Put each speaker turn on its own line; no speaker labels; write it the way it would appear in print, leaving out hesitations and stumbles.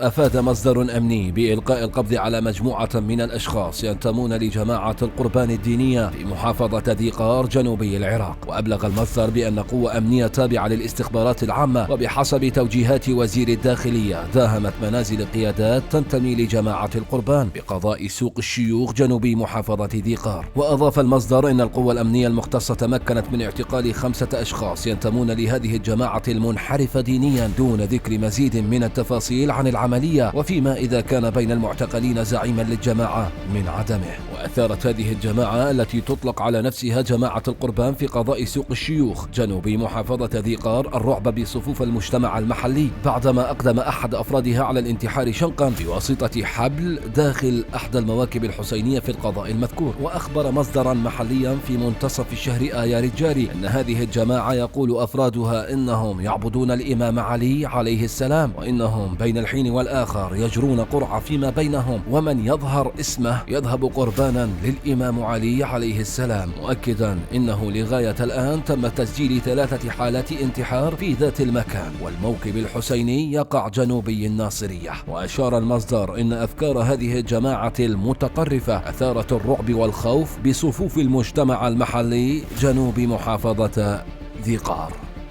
أفاد مصدر أمني بإلقاء القبض على مجموعة من الأشخاص ينتمون لجماعة القربان الدينية في محافظة ذي قار جنوبي العراق. وأبلغ المصدر بأن قوة أمنية تابعة للاستخبارات العامة وبحسب توجيهات وزير الداخلية داهمت منازل قيادات تنتمي لجماعة القربان بقضاء سوق الشيوخ جنوبي محافظة ذي قار. وأضاف المصدر أن القوة الأمنية المختصة تمكنت من اعتقال 5 أشخاص ينتمون لهذه الجماعة المنحرفة دينيا دون ذكر مزيد من التفاصيل عن العملية وفيما إذا كان بين المعتقلين زعيما للجماعة من عدمه. وأثارت هذه الجماعة التي تطلق على نفسها جماعة القربان في قضاء سوق الشيوخ جنوبي محافظة ذي قار الرعب بصفوف المجتمع المحلي بعدما أقدم أحد أفرادها على الانتحار شنقا بواسطة حبل داخل أحدى المواكب الحسينية في القضاء المذكور. وأخبر مصدرا محليا في منتصف الشهر آيار الجاري أن هذه الجماعة يقول أفرادها إنهم يعبدون الإمام علي عليه السلام وإنهم بين الحين والآخر يجرون قرعة فيما بينهم ومن يظهر اسمه يذهب قربانا للإمام علي عليه السلام، مؤكدا إنه لغاية الآن تم تسجيل 3 حالات انتحار في ذات المكان والموكب الحسيني يقع جنوبي الناصرية. وأشار المصدر إن أفكار هذه الجماعة المتطرفة أثارت الرعب والخوف بصفوف المجتمع المحلي جنوب محافظة ذي قار.